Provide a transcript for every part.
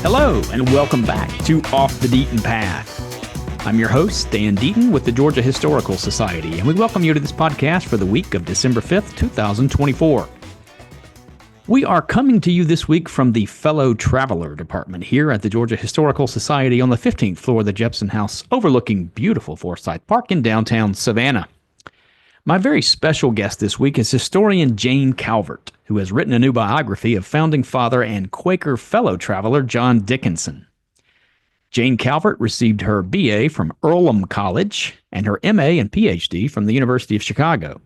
Hello, and welcome back to Off the Deaton Path. I'm your host, Dan Deaton with the Georgia Historical Society, and we welcome you to this podcast for the week of December 5th, 2024. We are coming to you this week from the Fellow Traveler Department here at the Georgia Historical Society on the 15th floor of the Jepson House, overlooking beautiful Forsyth Park in downtown Savannah. My very special guest this week is historian Jane Calvert, who has written a new biography of founding father and Quaker fellow traveler John Dickinson. Jane Calvert received her BA from Earlham College and her MA and PhD from the University of Chicago.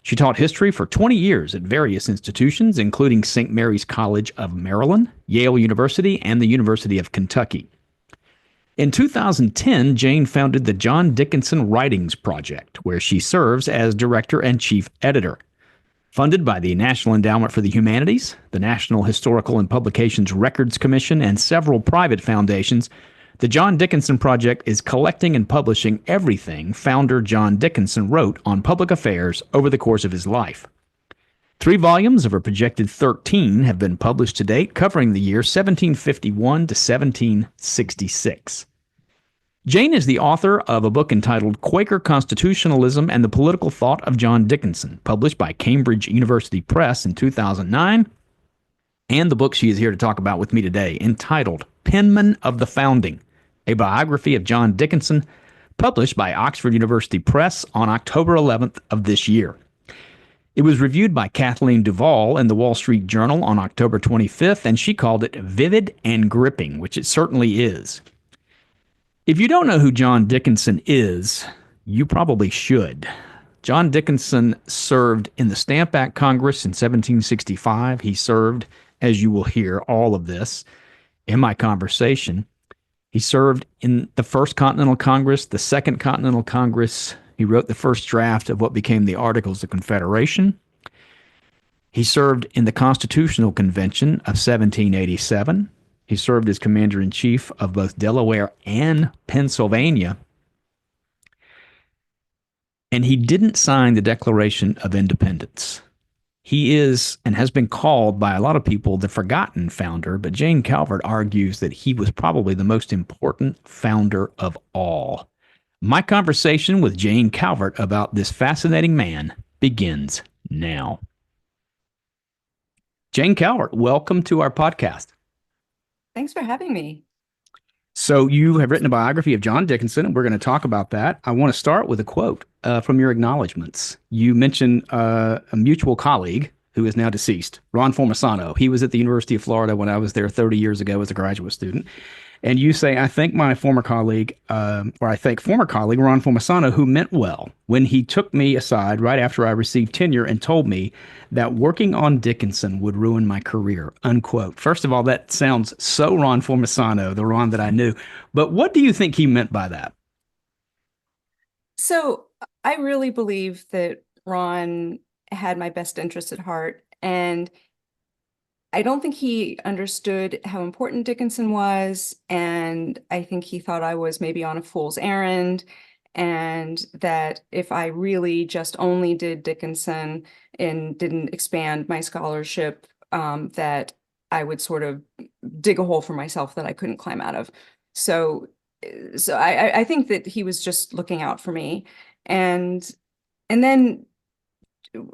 She taught history for 20 years at various institutions, including St. Mary's College of Maryland, Yale University, and the University of Kentucky. In 2010, Jane founded the John Dickinson Writings Project, where she serves as director and chief editor. Funded by the National Endowment for the Humanities, the National Historical and Publications Records Commission, and several private foundations, the John Dickinson Project is collecting and publishing everything founder John Dickinson wrote on public affairs over the course of his life. 3 volumes of a projected 13 have been published to date, covering the year 1751 to 1766. Jane is the author of a book entitled Quaker Constitutionalism and the Political Thought of John Dickinson, published by Cambridge University Press in 2009, and the book she is here to talk about with me today, entitled Penman of the Founding, a biography of John Dickinson, published by Oxford University Press on October 11th of this year. It was reviewed by Kathleen Duvall in the Wall Street Journal on October 25th, and she called it vivid and gripping, which it certainly is. If you don't know who John Dickinson is, you probably should. John Dickinson served in the Stamp Act Congress in 1765. He served, as you will hear all of this in my conversation, he served in the First Continental Congress, the Second Continental Congress. He wrote the first draft of what became the Articles of Confederation. He served in the Constitutional Convention of 1787. He served as Commander-in-Chief of both Delaware and Pennsylvania. And he didn't sign the Declaration of Independence. He is, and has been called by a lot of people, the forgotten founder, but Jane Calvert argues that he was probably the most important founder of all. My conversation with Jane Calvert about this fascinating man begins now. Jane Calvert, welcome to our podcast. Thanks for having me. So you have written a biography of John Dickinson, and we're going to talk about that. I want to start with a quote from your acknowledgments. You mentioned a mutual colleague who is now deceased, Ron Formisano. He was at the University of Florida when I was there 30 years ago as a graduate student. And you say, I thank former colleague Ron Formisano, who meant well when he took me aside right after I received tenure and told me that working on Dickinson would ruin my career, unquote. First of all, that sounds so Ron Formisano, the Ron that I knew. But what do you think he meant by that? So I really believe that Ron had my best interest at heart. And I don't think he understood how important Dickinson was, and I think he thought I was maybe on a fool's errand, and that if I really just only did Dickinson and didn't expand my scholarship, that I would sort of dig a hole for myself that I couldn't climb out of. So I think that he was just looking out for me. And then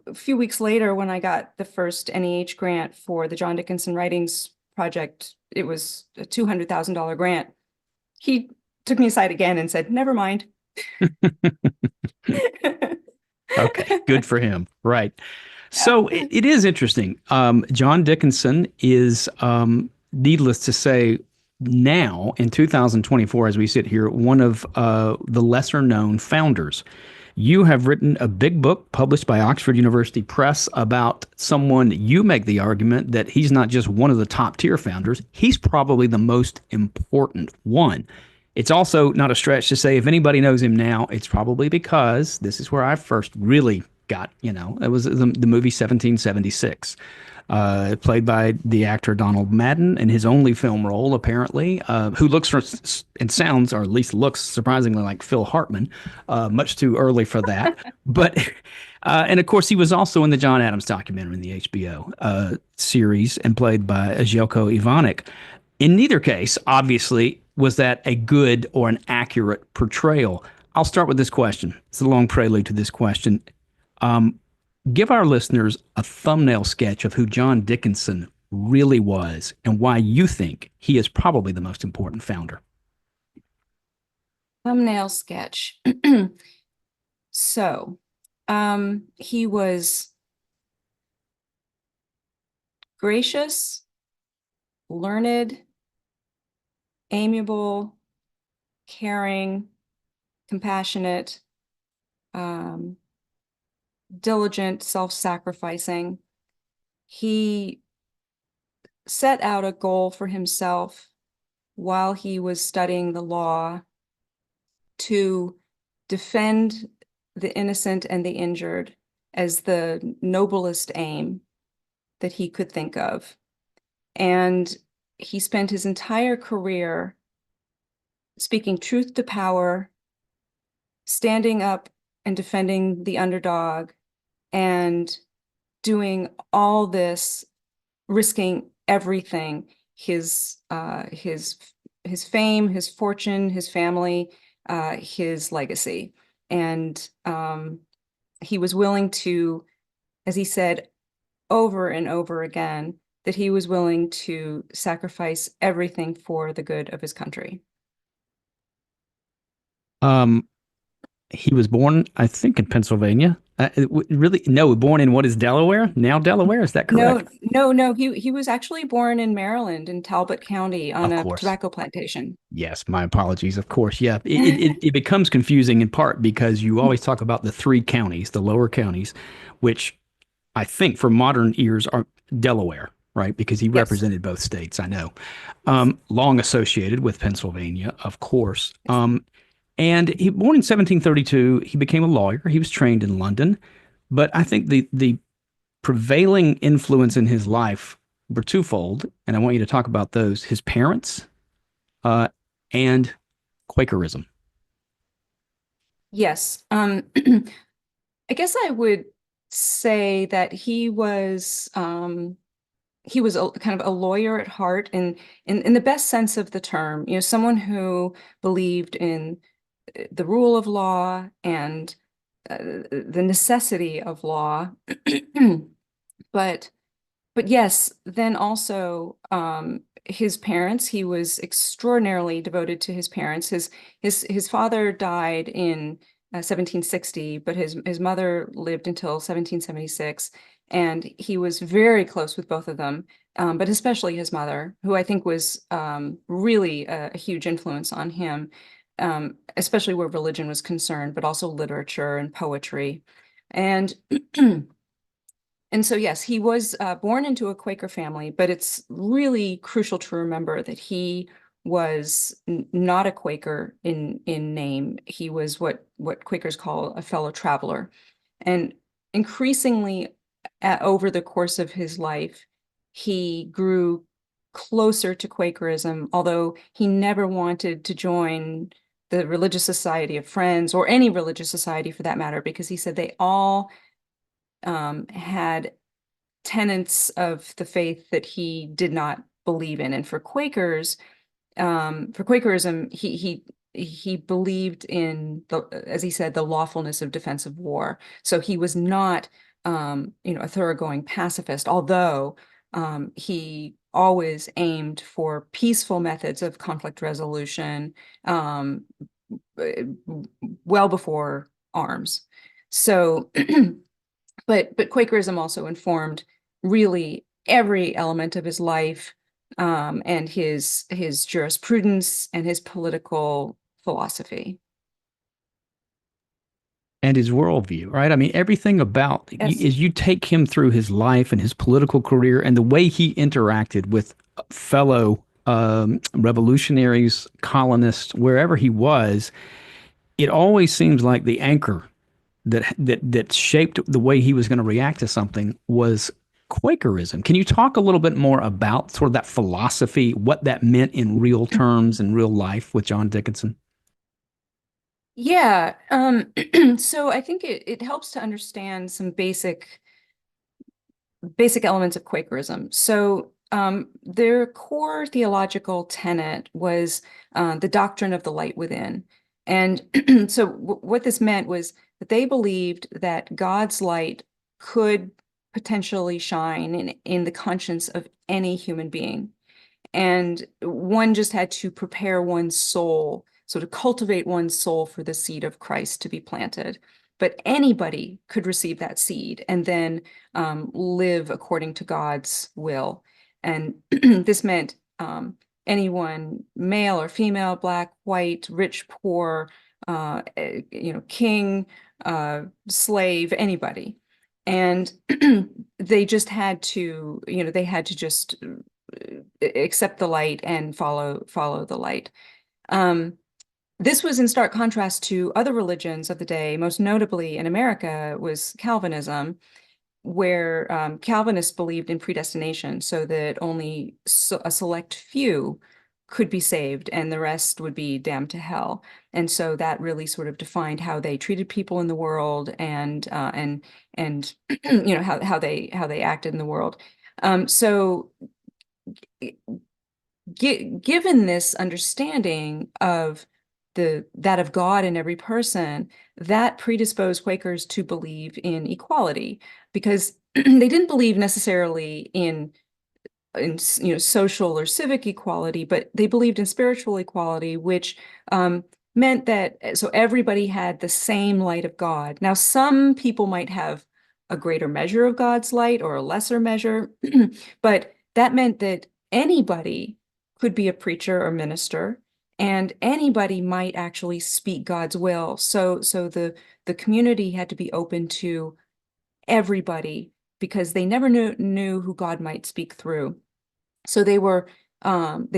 a few weeks later, when I got the first NEH grant for the John Dickinson Writings Project, it was a $200,000 grant. He took me aside again and said, never mind. Okay, good for him. Right. So it is interesting. John Dickinson is, needless to say, now in 2024, as we sit here, one of the lesser known founders. You have written a big book published by Oxford University Press about someone you make the argument that he's not just one of the top tier founders, he's probably the most important one. It's also not a stretch to say if anybody knows him now, it's probably because this is where I first really got, it was the movie 1776. Played by the actor Donald Madden in his only film role, apparently, who looks and sounds, or at least looks surprisingly like Phil Hartman, much too early for that. But and of course, he was also in the John Adams documentary in the HBO series and played by Jelko Ivanek. In neither case, obviously, was that a good or an accurate portrayal. I'll start with this question. It's a long prelude to this question. Um, Give our listeners a thumbnail sketch of who John Dickinson really was and why you think he is probably the most important founder. Thumbnail sketch. So, he was gracious, learned, amiable, caring, compassionate, um, diligent, self-sacrificing. He set out a goal for himself while he was studying the law to defend the innocent and the injured as the noblest aim that he could think of. And he spent his entire career speaking truth to power, standing up and defending the underdog, and doing all this, risking everything, his fame, his fortune, his family, his legacy. And he was willing to, as he said over and over again, that he was willing to sacrifice everything for the good of his country. Um, he was born, I think, in Pennsylvania. Really, no, born in what is Delaware? Now Delaware, is that No, correct? no. He was actually born in Maryland, in Talbot County, on Of a course. tobacco plantation. Yes, my apologies. Of course, yeah. It becomes confusing in part because you always talk about the three counties, the lower counties, which I think for modern ears are Delaware, right? Because he Yes, represented both states, I know. yes, Long associated with Pennsylvania, of course. yes. And he born in 1732, he became a lawyer. He was trained in London, but I think the prevailing influence in his life were twofold, and I want you to talk about those: his parents, uh, and Quakerism. Yes. I guess I would say that he was a kind of a lawyer at heart, and in the best sense of the term, someone who believed in the rule of law and the necessity of law. But yes, then also his parents, he was extraordinarily devoted to his parents. His father died in 1760, but his mother lived until 1776, and he was very close with both of them, but especially his mother, who I think was really a huge influence on him, especially where religion was concerned, but also literature and poetry. And And so, yes, he was born into a Quaker family, but it's really crucial to remember that he was not a Quaker in name. He was what Quakers call a fellow traveler. And increasingly, over the course of his life, he grew closer to Quakerism, although he never wanted to join the Religious Society of Friends, or any religious society for that matter, because he said they all had tenets of the faith that he did not believe in. And for Quakerism, he believed in as he said, the lawfulness of defensive war. So he was not, a thoroughgoing pacifist, although he always aimed for peaceful methods of conflict resolution, well before arms. So but Quakerism also informed really every element of his life, and his jurisprudence and his political philosophy. And his worldview, right? I mean, everything about Yes. as you take him through his life and his political career and the way he interacted with fellow revolutionaries, colonists, wherever he was, it always seems like the anchor that shaped the way he was going to react to something was Quakerism. Can you talk a little bit more about sort of that philosophy, what that meant in real terms in real life with John Dickinson? Yeah. So I think it helps to understand some basic elements of Quakerism. So Their core theological tenet was the doctrine of the light within. And so what this meant was that they believed that God's light could potentially shine in the conscience of any human being. And one just had to prepare one's soul, so to cultivate one's soul for the seed of Christ to be planted. But anybody could receive that seed and then live according to God's will. And this meant anyone, male or female, black, white, rich, poor, king, slave, anybody. And they just had to, they had to just accept the light and follow the light. This was in stark contrast to other religions of the day, most notably in America was Calvinism, where Calvinists believed in predestination, so that only a select few could be saved and the rest would be damned to hell. And so that really sort of defined how they treated people in the world and how they acted in the world. So given this understanding of that of God in every person, that predisposed Quakers to believe in equality, because they didn't believe necessarily in social or civic equality, but they believed in spiritual equality, which meant that so everybody had the same light of God. Now, some people might have a greater measure of God's light or a lesser measure, but that meant that anybody could be a preacher or minister, and anybody might actually speak God's will. So the community had to be open to everybody because they never knew who God might speak through. So they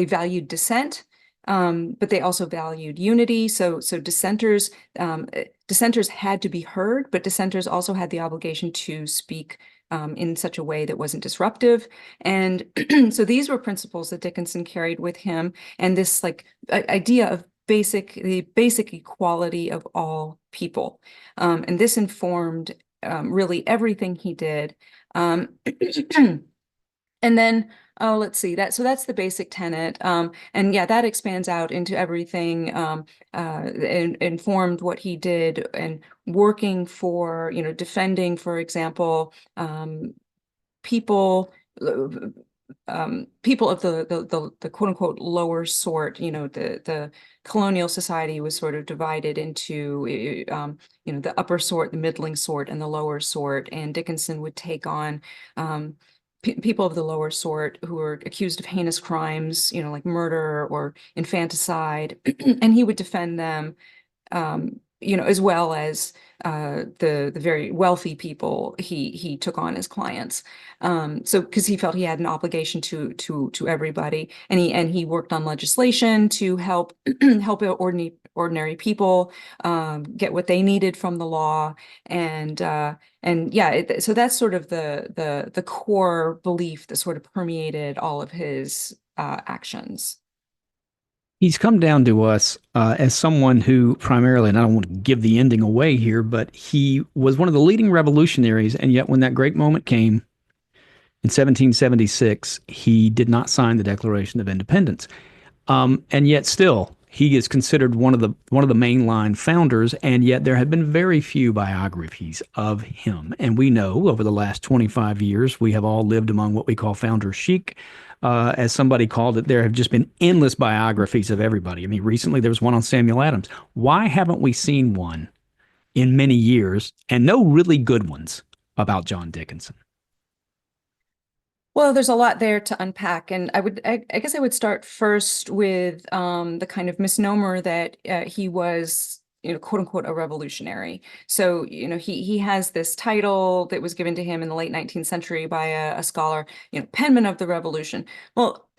valued dissent, but they also valued unity. So dissenters had to be heard, but dissenters also had the obligation to speak in such a way that wasn't disruptive. And so these were principles that Dickinson carried with him, and this idea of the basic equality of all people. And this informed really everything he did. And then, let's see so that's the basic tenet. And yeah, that expands out into everything, and informed what he did and working for, defending, for example, people people of the quote unquote lower sort. The colonial society was sort of divided into the upper sort, the middling sort, and the lower sort. And Dickinson would take on people of the lower sort who were accused of heinous crimes, like murder or infanticide, and he would defend them, as well as the very wealthy people he took on as clients. So because he felt he had an obligation to everybody, and he worked on legislation to help ordinary people get what they needed from the law. And yeah, so that's sort of the core belief that sort of permeated all of his actions. He's come down to us as someone who primarily, and I don't want to give the ending away here, but he was one of the leading revolutionaries. And yet, when that great moment came in 1776, he did not sign the Declaration of Independence. And yet, still, he is considered one of the mainline founders. And yet, there have been very few biographies of him. And we know over the last 25 years, we have all lived among what we call founder chic. As somebody called it, there have just been endless biographies of everybody. I mean, recently there was one on Samuel Adams. Why haven't we seen one in many years, and no really good ones, about John Dickinson? Well, there's a lot there to unpack, and I guess I would start first with the kind of misnomer that he was, quote unquote, a revolutionary. So, he has this title that was given to him in the late 19th century by a scholar, Penman of the Revolution. Well,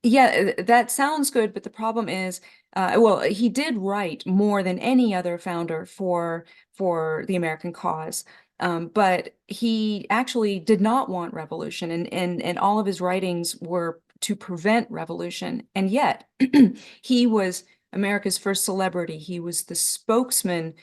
yeah, that sounds good, but the problem is, well, he did write more than any other founder for the American cause. But he actually did not want revolution, and all of his writings were to prevent revolution. And yet, he was America's first celebrity. He was the spokesman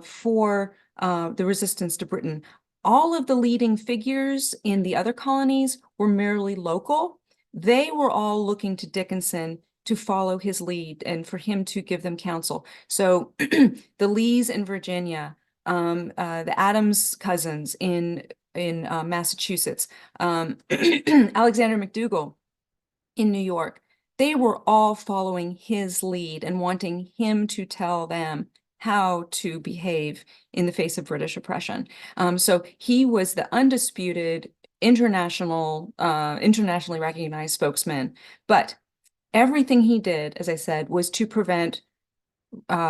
for the resistance to Britain. All of the leading figures in the other colonies were merely local. they were all looking to Dickinson to follow his lead and for him to give them counsel. So the Lees in Virginia, the Adams cousins in Massachusetts, Alexander McDougall in New York, they were all following his lead and wanting him to tell them how to behave in the face of British oppression. So he was the undisputed internationally recognized spokesman. But everything he did, as I said, was to prevent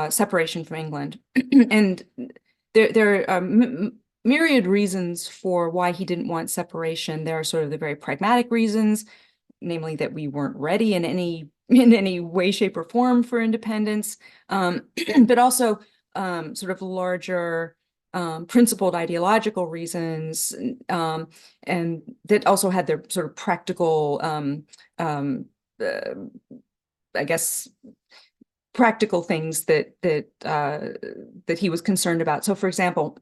separation from England. And there are myriad reasons for why he didn't want separation. There are sort of the very pragmatic reasons, namely that we weren't ready in any way, shape, or form for independence, but also sort of larger principled ideological reasons, and that also had their sort of practical, I guess, practical things that he was concerned about. So, for example,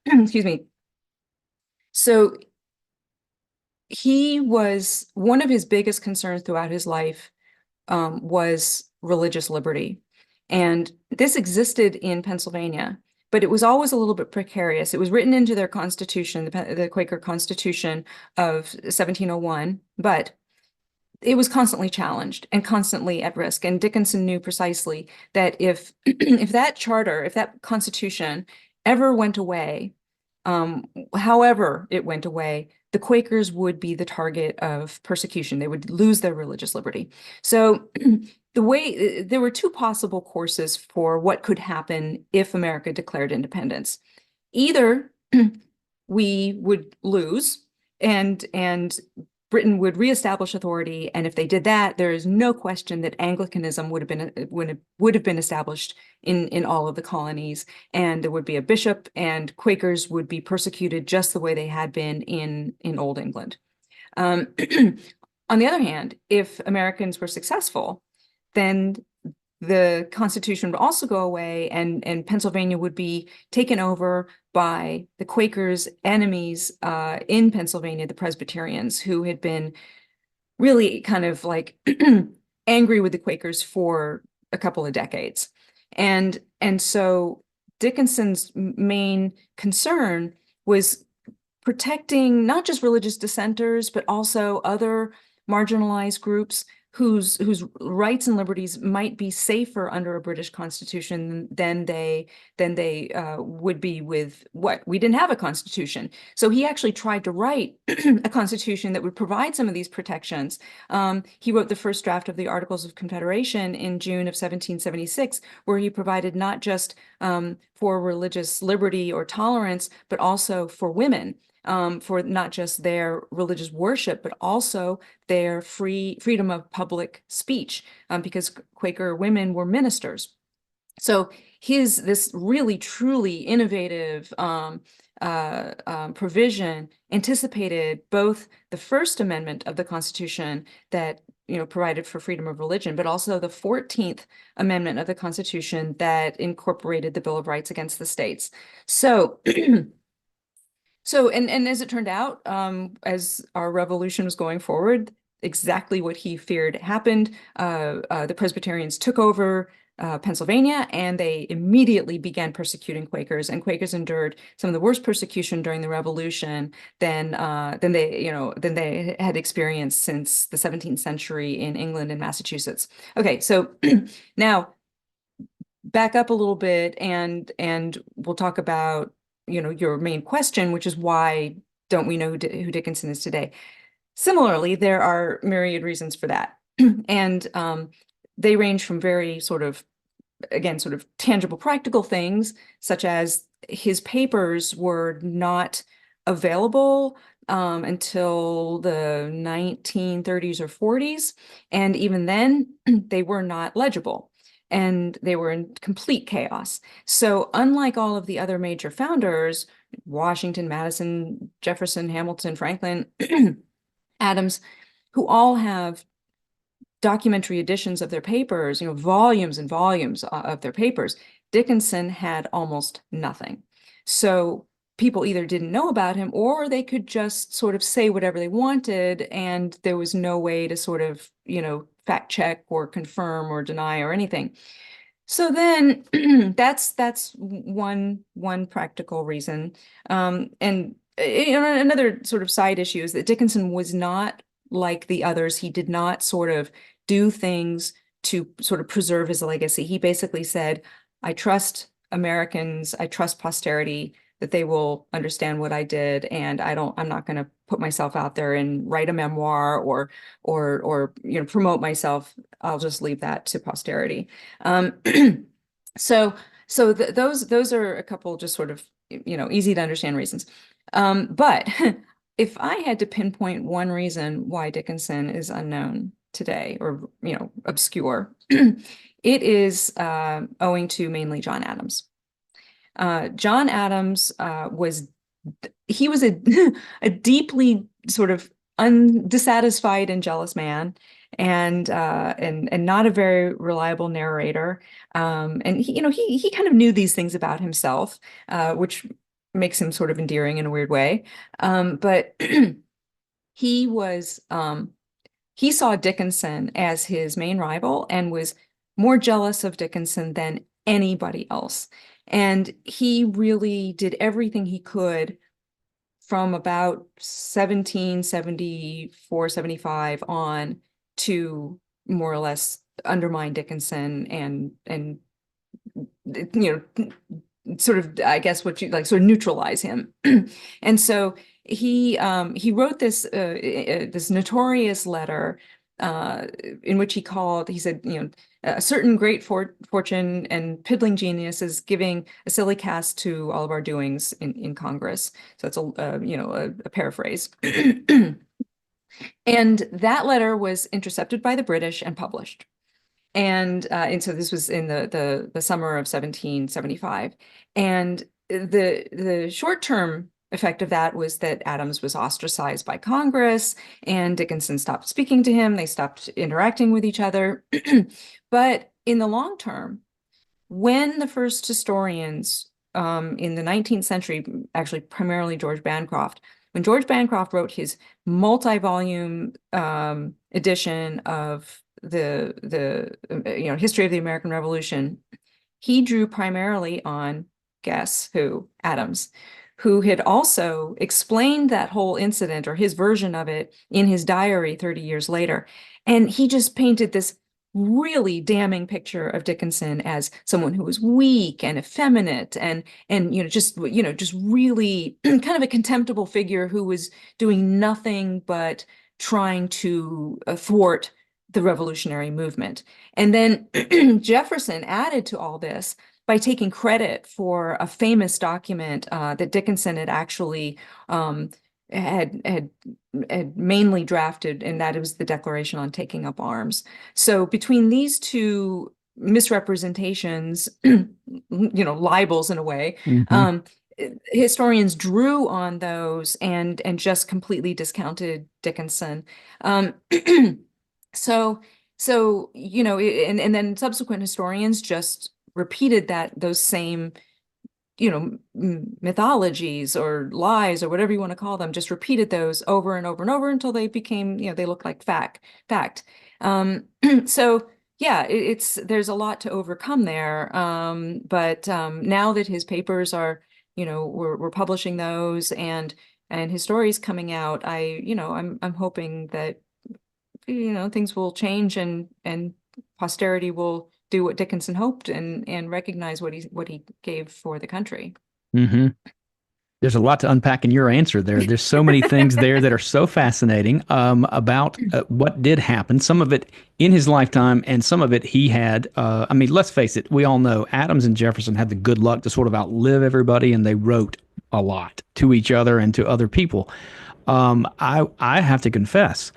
excuse me. So one of his biggest concerns throughout his life was religious liberty. And this existed in Pennsylvania, but it was always a little bit precarious. It was written into their constitution, the Quaker Constitution of 1701, but it was constantly challenged and constantly at risk. And Dickinson knew precisely that if that charter, if that constitution ever went away, however it went away, the Quakers would be the target of persecution. They would lose their religious liberty. So there were two possible courses for what could happen if America declared independence. Either we would lose and Britain would reestablish authority, and if they did that, there is no question that Anglicanism would have been established in all of the colonies, and there would be a bishop, and Quakers would be persecuted just the way they had been in Old England. On the other hand, if Americans were successful, then the Constitution would also go away, and Pennsylvania would be taken over by the Quakers' enemies in Pennsylvania, the Presbyterians, who had been really kind of like angry with the Quakers for a couple of decades. And so Dickinson's main concern was protecting not just religious dissenters, but also other marginalized groups whose rights and liberties might be safer under a British constitution than they would be with what we didn't have a constitution. So he actually tried to write a constitution that would provide some of these protections. He wrote the first draft of the Articles of Confederation in June of 1776, where he provided not just for religious liberty or tolerance, but also for women. For not just their religious worship, but also their freedom of public speech, because Quaker women were ministers. So this really, truly innovative provision anticipated both the First Amendment of the Constitution that provided for freedom of religion, but also the 14th Amendment of the Constitution that incorporated the Bill of Rights against the states. So and as it turned out, as our revolution was going forward, exactly what he feared happened. The Presbyterians took over Pennsylvania, and they immediately began persecuting Quakers, and Quakers endured some of the worst persecution during the Revolution than they had experienced since the 17th century in England and Massachusetts. Okay, so now back up a little bit, and we'll talk about your main question, which is why don't we know who Dickinson is today? Similarly, there are myriad reasons for that. And they range from very sort of tangible, practical things, such as his papers were not available until the 1930s or 40s. And even then, they were not legible, and they were in complete chaos. So unlike all of the other major founders, Washington, Madison, Jefferson, Hamilton, Franklin, Adams, who all have documentary editions of their papers, volumes and volumes of their papers, Dickinson had almost nothing. So people either didn't know about him, or they could just sort of say whatever they wanted, and there was no way to sort of, fact check or confirm or deny or anything. So then that's one practical reason. And another sort of side issue is that Dickinson was not like the others. He did not sort of do things to sort of preserve his legacy. He basically said, I trust Americans, I trust posterity, that they will understand what I did, and I'm not going to put myself out there and write a memoir or promote myself. I'll just leave that to posterity. Um, so those are a couple just sort of easy to understand reasons. But if I had to pinpoint one reason why Dickinson is unknown today, or obscure, it is owing to mainly John Adams. John Adams was a a deeply sort of dissatisfied and jealous man, and not a very reliable narrator. And he kind of knew these things about himself, which makes him sort of endearing in a weird way. But he was he saw Dickinson as his main rival and was more jealous of Dickinson than anybody else. And he really did everything he could from about 1774, 75 on to more or less undermine Dickinson and sort of, I guess, what you like, sort of neutralize him. And so he wrote this this notorious letter in which he said, a certain great fortune and piddling genius is giving a silly cast to all of our doings in Congress. So it's a paraphrase. And that letter was intercepted by the British and published. And so this was in the summer of 1775. And the short-term effect of that was that Adams was ostracized by Congress, and Dickinson stopped speaking to him. They stopped interacting with each other. But in the long term, when the first historians in the 19th century, actually primarily George Bancroft, when George Bancroft wrote his multi-volume edition of the history of the American Revolution, he drew primarily on, guess who? Adams, who had also explained that whole incident, or his version of it, in his diary 30 years later. And he just painted this really damning picture of Dickinson as someone who was weak and effeminate and just really kind of a contemptible figure who was doing nothing but trying to thwart the revolutionary movement. And then Jefferson added to all this by taking credit for a famous document that Dickinson had actually had mainly drafted, and that was the Declaration on Taking Up Arms. So between these two misrepresentations, libels in a way, historians drew on those and just completely discounted Dickinson. So and then subsequent historians just repeated those same mythologies or lies or whatever you want to call them, just repeated those over and over and over until they became, they look like fact. So yeah, there's a lot to overcome there. But now that his papers are, we're publishing those, and his story's coming out, I'm hoping that things will change, and posterity will do what Dickinson hoped and recognize what he gave for the country. Mm-hmm. There's a lot to unpack in your answer there. There's so many things there that are so fascinating about what did happen. Some of it in his lifetime, and some of it he had. Let's face it, we all know Adams and Jefferson had the good luck to sort of outlive everybody, and they wrote a lot to each other and to other people. I have to confess,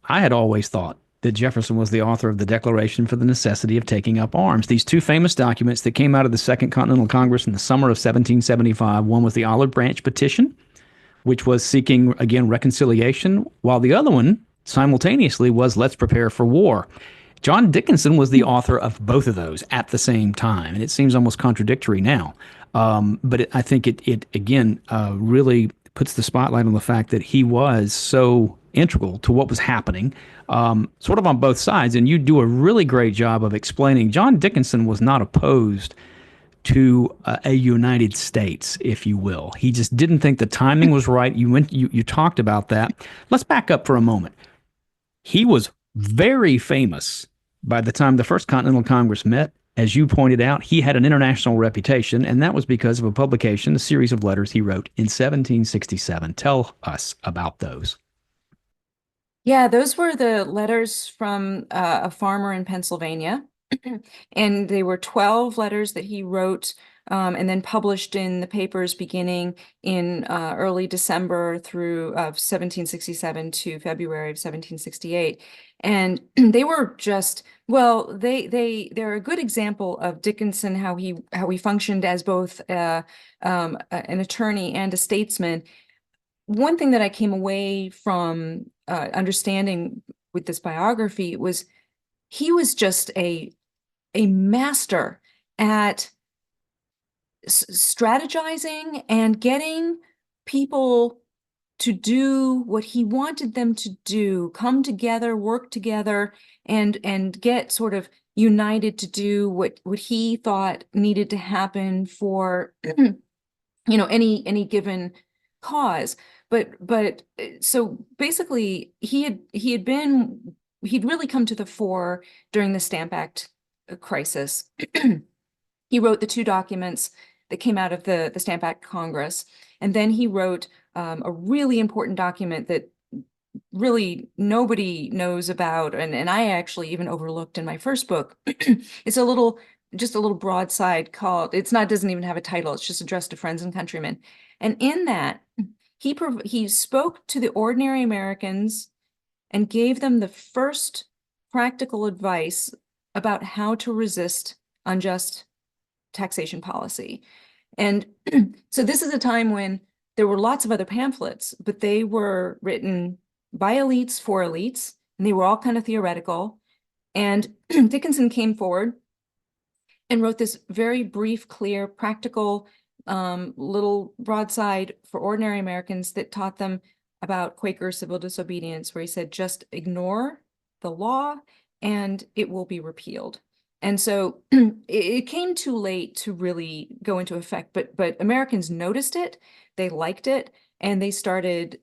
I had always thought that Jefferson was the author of the Declaration for the Necessity of Taking Up Arms. These two famous documents that came out of the Second Continental Congress in the summer of 1775. One was the Olive Branch Petition, which was seeking, again, reconciliation, while the other one, simultaneously, was Let's Prepare for War. John Dickinson was the author of both of those at the same time, and it seems almost contradictory now. But I think it again really puts the spotlight on the fact that he was so integral to what was happening, sort of on both sides. And you do a really great job of explaining John Dickinson was not opposed to a United States, if you will. He just didn't think the timing was right. You talked about that. Let's back up for a moment. He was very famous by the time the First Continental Congress met. As you pointed out, he had an international reputation, and that was because of a publication, a series of letters he wrote in 1767. Tell us about those. Yeah, those were the letters from a farmer in Pennsylvania. And they were 12 letters that he wrote and then published in the papers beginning in early December through 1767 to February of 1768. And they were just, well, they're a good example of Dickinson, how he functioned as both an attorney and a statesman. One thing that I came away from understanding with this biography was he was just a master at strategizing and getting people to do what he wanted them to do, come together, work together, and get sort of united to do what he thought needed to happen for any given cause. But so basically he'd really come to the fore during the Stamp Act crisis. He wrote the two documents that came out of the Stamp Act Congress, and then he wrote a really important document that really nobody knows about, and I actually even overlooked in my first book. It's just a little broadside called, doesn't even have a title, it's just addressed to friends and countrymen. And in that, he spoke to the ordinary Americans and gave them the first practical advice about how to resist unjust taxation policy. And so this is a time when there were lots of other pamphlets, but they were written by elites for elites, and they were all kind of theoretical. And Dickinson came forward and wrote this very brief, clear, practical little broadside for ordinary Americans that taught them about Quaker civil disobedience, where he said, just ignore the law and it will be repealed. And so it came too late to really go into effect, but Americans noticed it, they liked it, and they started,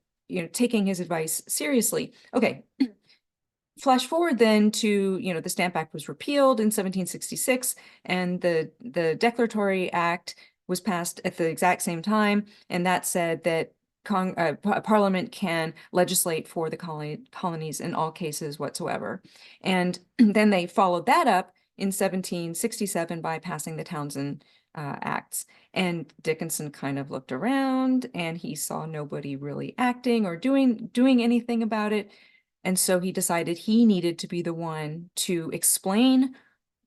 taking his advice seriously. Okay. Flash forward then to, the Stamp Act was repealed in 1766, and the Declaratory Act was passed at the exact same time, and that said that Parliament can legislate for the colonies in all cases whatsoever. And then they followed that up in 1767 by passing the Townshend Acts. And Dickinson kind of looked around and he saw nobody really acting or doing anything about it. And so he decided he needed to be the one to explain,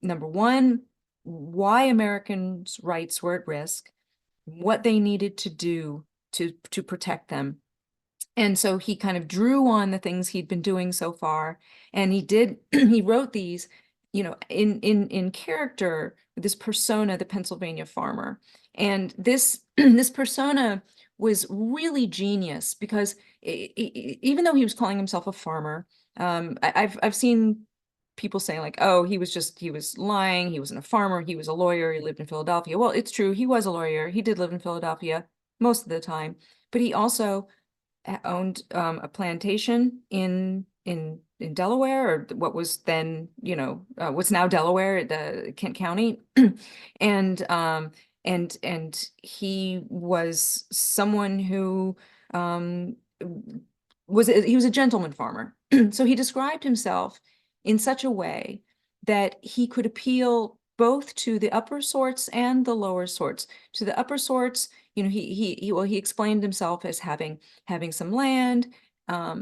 number one, why Americans' rights were at risk, what they needed to do to protect them. And so he kind of drew on the things he'd been doing so far. And he wrote these, in character, this persona, the Pennsylvania farmer. And this persona was really genius because even though he was calling himself a farmer, I've seen people saying like, oh, he was lying, he wasn't a farmer, he was a lawyer, he lived in Philadelphia. Well, it's true, he was a lawyer, he did live in Philadelphia most of the time, but he also owned a plantation in Delaware, or what was then, what's now Delaware, the Kent County, and he was someone who he was a gentleman farmer. So he described himself in such a way that he could appeal both to the upper sorts and the lower sorts. To the upper sorts, he explained himself as having some land,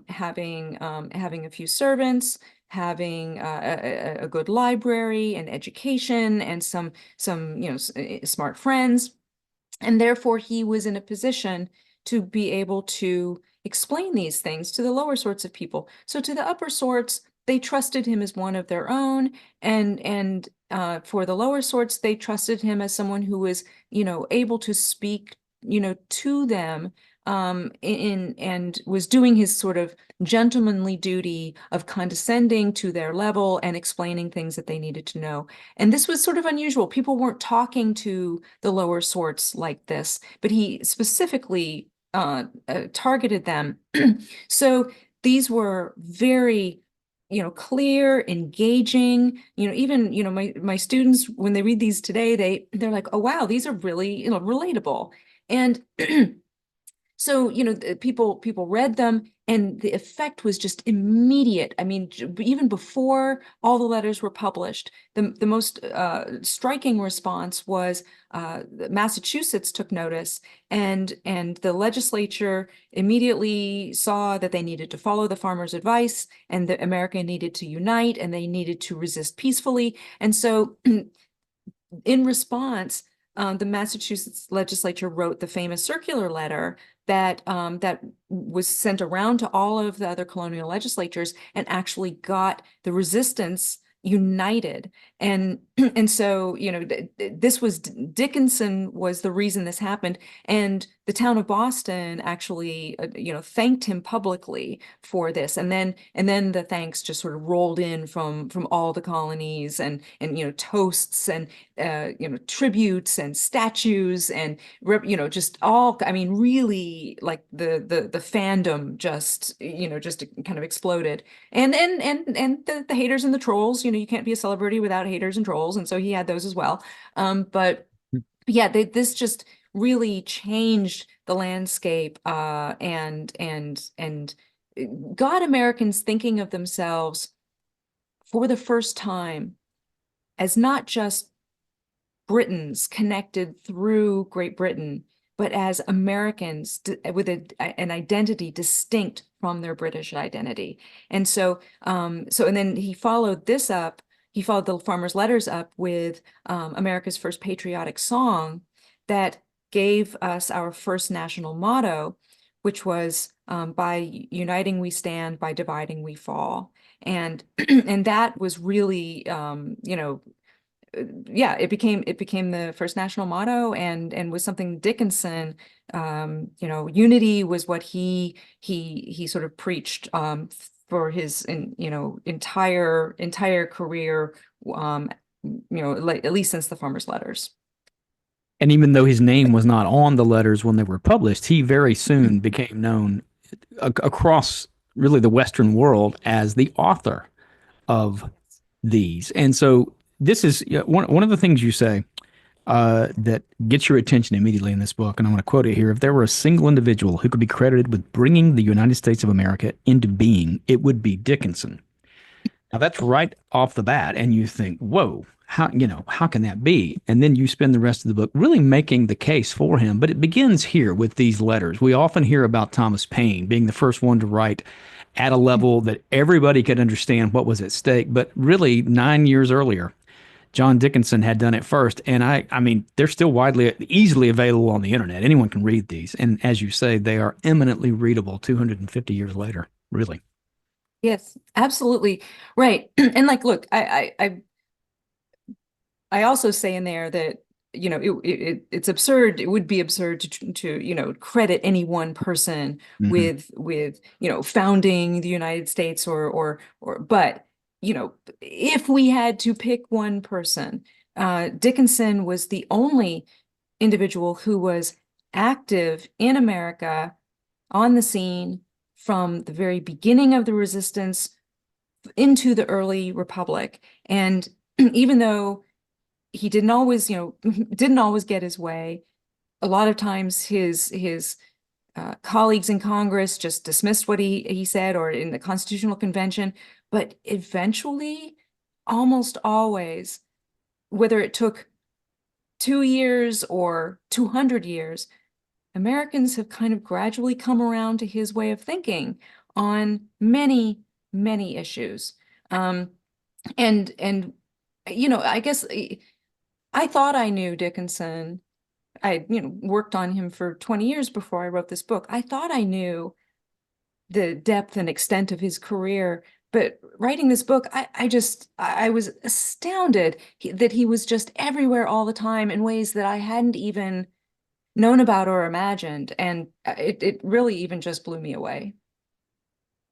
having a few servants, having a good library and education, and some smart friends, and therefore he was in a position to be able to explain these things to the lower sorts of people. So to the upper sorts, they trusted him as one of their own, and for the lower sorts, they trusted him as someone who was, able to speak, to them and was doing his sort of gentlemanly duty of condescending to their level and explaining things that they needed to know. And this was sort of unusual. People weren't talking to the lower sorts like this, but he specifically targeted them. So these were very clear, engaging, even, my students, when they read these today, they're like, oh, wow, these are really, relatable. And so, people read them and the effect was just immediate. I mean, even before all the letters were published, the most striking response was Massachusetts took notice, and the legislature immediately saw that they needed to follow the farmers' advice, and that America needed to unite, and they needed to resist peacefully. And so in response, the Massachusetts legislature wrote the famous circular letter that was sent around to all of the other colonial legislatures and actually got the resistance united. And so, this was Dickinson was the reason this happened. And the town of Boston actually, thanked him publicly for this. And then the thanks just sort of rolled in from all the colonies, and toasts and tributes and statues and just all, I mean, really, like the fandom just just kind of exploded. And the haters and the trolls, you can't be a celebrity without haters and trolls, and so he had those as well. But yeah, this just really changed the landscape, and got Americans thinking of themselves for the first time as not just Britons connected through Great Britain, but as Americans with an identity distinct from their British identity. And so, and then he followed this up. He followed the farmers' letters up with America's first patriotic song that gave us our first national motto, which was by uniting we stand, by dividing we fall. And and that was really, yeah, it became the first national motto, and was something Dickinson, unity was what he sort of preached for his entire career, at least since the farmers' letters. And even though his name was not on the letters when they were published, he very soon became known across really the Western world as the author of these. And so this is one of the things you say that gets your attention immediately in this book. And I'm going to quote it here. If there were a single individual who could be credited with bringing the United States of America into being, it would be Dickinson. Now that's right off the bat. And you think, whoa, how can that be? And then you spend the rest of the book really making the case for him. But it begins here with these letters. We often hear about Thomas Paine being the first one to write at a level that everybody could understand what was at stake. But really, 9 years earlier, John Dickinson had done it first. And I mean, they're still easily available on the internet. Anyone can read these. And as you say, they are eminently readable 250 years later, really. Yes, absolutely. Right. And like, look, I also say in there that, it's absurd. It would be absurd to credit any one person Mm-hmm. with founding the United States, but if we had to pick one person, Dickinson was the only individual who was active in America on the scene from the very beginning of the resistance into the early republic. And even though he didn't always, didn't always get his way, a lot of times his colleagues in Congress just dismissed what he said, or in the Constitutional Convention. But eventually, almost always, whether it took 2 years or 200 years, Americans have kind of gradually come around to his way of thinking on many, many issues. And I guess I thought I knew Dickinson. I worked on him for 20 years before I wrote this book. I thought I knew the depth and extent of his career, but writing this book, I was astounded that he was just everywhere all the time in ways that I hadn't even known about or imagined. And it really even just blew me away.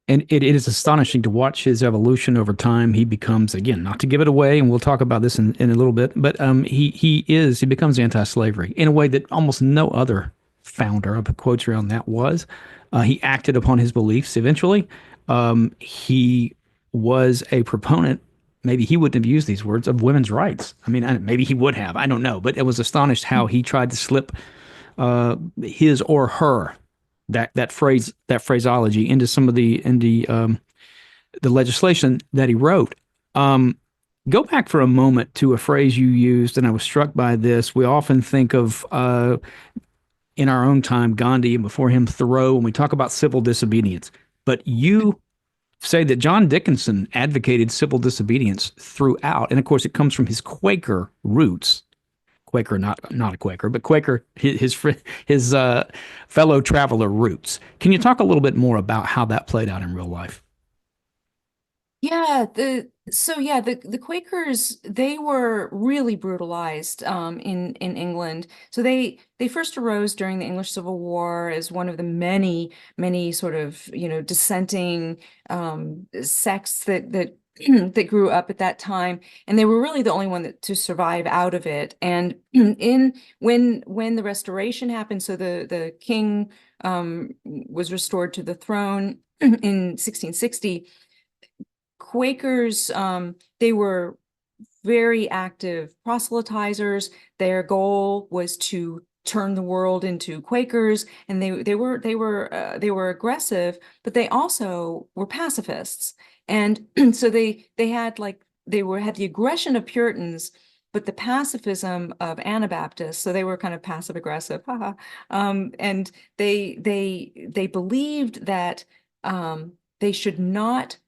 And it is astonishing to watch his evolution over time. He becomes, again, not to give it away, and we'll talk about this in a little bit, but he becomes anti-slavery in a way that almost no other founder, I put quotes around that, was. He acted upon his beliefs eventually. He was a proponent, maybe he wouldn't have used these words, of women's rights. I mean, maybe he would have, I don't know, but it was astonished how he tried to slip his or her, that phraseology into some of the legislation that he wrote. Go back for a moment to a phrase you used, and I was struck by this. We often think of in our own time Gandhi, and before him Thoreau, when we talk about civil disobedience. But you say that John Dickinson advocated civil disobedience throughout, and of course, it comes from his Quaker roots. Quaker, not a Quaker, but Quaker, his fellow traveler roots. Can you talk a little bit more about how that played out in real life? Yeah, the Quakers, they were really brutalized in England. So they first arose during the English Civil War as one of the many sort of, dissenting sects that that grew up at that time, and they were really the only one to survive out of it. And in when the Restoration happened, so the king was restored to the throne in 1660. Quakers, they were very active proselytizers. Their goal was to turn the world into Quakers, and they were aggressive, but they also were pacifists. And so they had had the aggression of Puritans, but the pacifism of Anabaptists. So they were kind of passive aggressive, haha. And they believed that they should not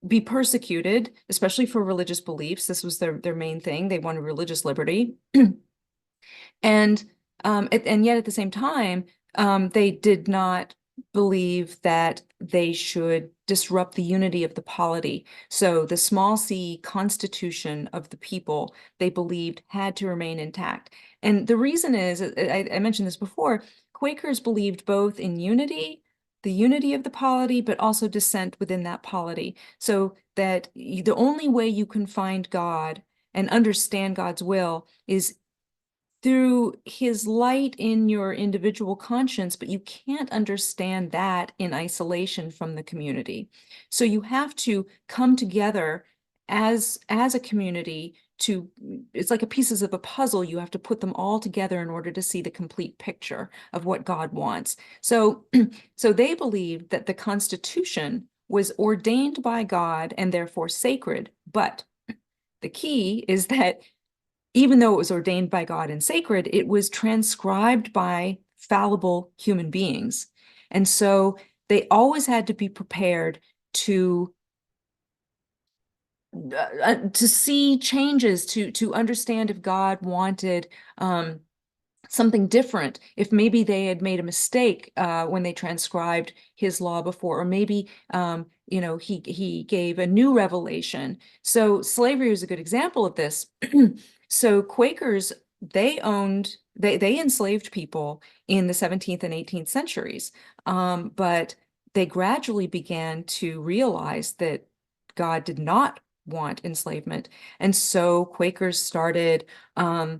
be persecuted, especially for religious beliefs. This was their main thing. They wanted religious liberty. And yet at the same time, they did not believe that they should disrupt the unity of the polity. So the small c constitution of the people, they believed, had to remain intact. And the reason is, I mentioned this before, Quakers believed both in unity, the unity of the polity, but also dissent within that polity. So that the only way you can find God and understand God's will is through his light in your individual conscience, but you can't understand that in isolation from the community. So you have to come together as a community to, it's like a pieces of a puzzle. You have to put them all together in order to see the complete picture of what God wants. So, so they believed that the Constitution was ordained by God and therefore sacred, but the key is that even though it was ordained by God and sacred, it was transcribed by fallible human beings. And so they always had to be prepared to see changes, to understand if God wanted something different, if maybe they had made a mistake when they transcribed his law before, or maybe he gave a new revelation. So slavery is a good example of this. So Quakers, they enslaved people in the 17th and 18th centuries, but they gradually began to realize that God did not want enslavement, and so Quakers started uh,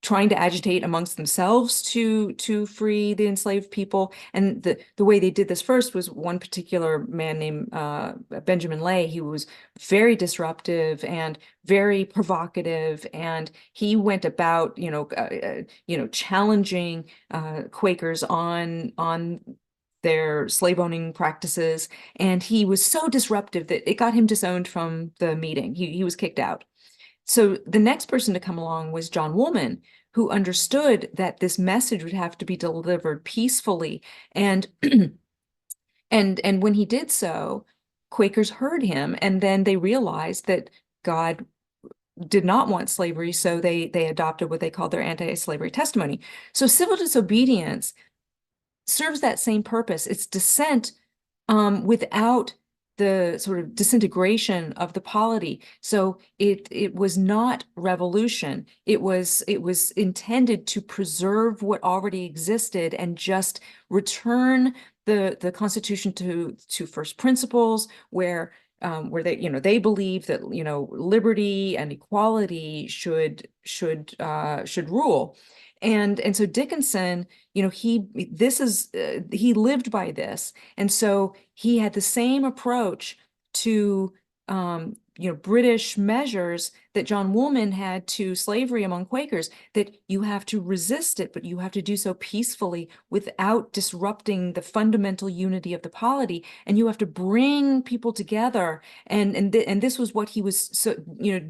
trying to agitate amongst themselves to free the enslaved people. And the way they did this first was one particular man named Benjamin Lay. He was very disruptive and very provocative, and he went about challenging Quakers on their slave owning practices. And he was so disruptive that it got him disowned from the meeting. He was kicked out. So the next person to come along was John Woolman, who understood that this message would have to be delivered peacefully. And and when he did so, Quakers heard him, and then they realized that God did not want slavery, so they adopted what they called their anti-slavery testimony. So civil disobedience serves that same purpose. It's dissent without the sort of disintegration of the polity. So it was not revolution. It was intended to preserve what already existed and just return the Constitution to first principles, where they, they believe that, liberty and equality should rule. And so Dickinson, he lived by this. And so he had the same approach to, British measures that John Woolman had to slavery among Quakers, that you have to resist it, but you have to do so peacefully without disrupting the fundamental unity of the polity. And you have to bring people together. And this was what he was so,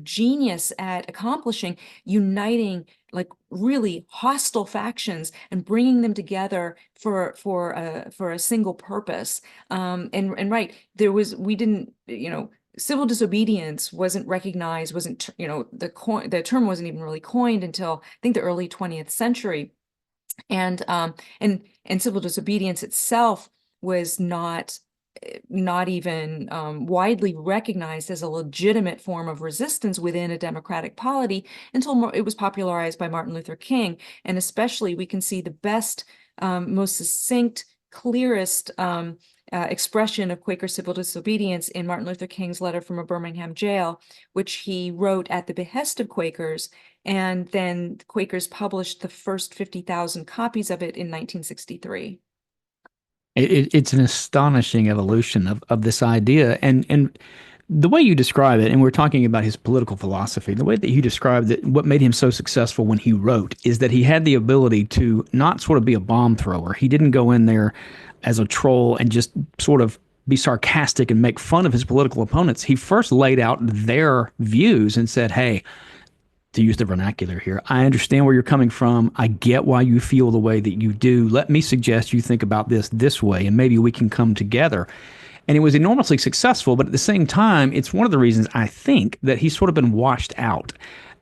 genius at accomplishing, uniting like really hostile factions and bringing them together for a single purpose. And right, we didn't, civil disobedience wasn't recognized, the term wasn't even really coined until I think the early 20th century. And civil disobedience itself was not even widely recognized as a legitimate form of resistance within a democratic polity until it was popularized by Martin Luther King. And especially we can see the best, most succinct, clearest expression of Quaker civil disobedience in Martin Luther King's letter from a Birmingham jail, which he wrote at the behest of Quakers. And then Quakers published the first 50,000 copies of it in 1963. It's an astonishing evolution of this idea. And the way you describe it, and we're talking about his political philosophy, the way that you described it, what made him so successful when he wrote is that he had the ability to not sort of be a bomb thrower. He didn't go in there as a troll and just sort of be sarcastic and make fun of his political opponents. He first laid out their views and said, hey, to use the vernacular here, I understand where you're coming from. I get why you feel the way that you do. Let me suggest you think about this way, and maybe we can come together. And it was enormously successful, but at the same time, it's one of the reasons I think that he's sort of been washed out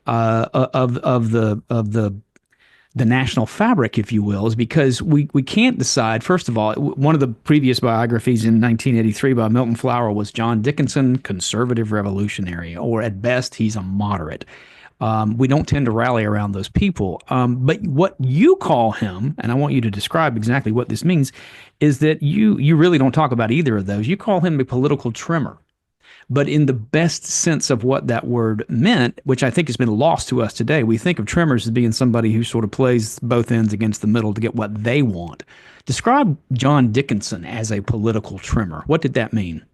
of the national fabric, if you will, is because we can't decide. First of all, one of the previous biographies in 1983 by Milton Flower was John Dickinson, conservative revolutionary, or at best, he's a moderate. We don't tend to rally around those people. But what you call him, and I want you to describe exactly what this means, is that you really don't talk about either of those. You call him a political trimmer, but in the best sense of what that word meant, which I think has been lost to us today. We think of trimmers as being somebody who sort of plays both ends against the middle to get what they want. Describe John Dickinson as a political trimmer. What did that mean?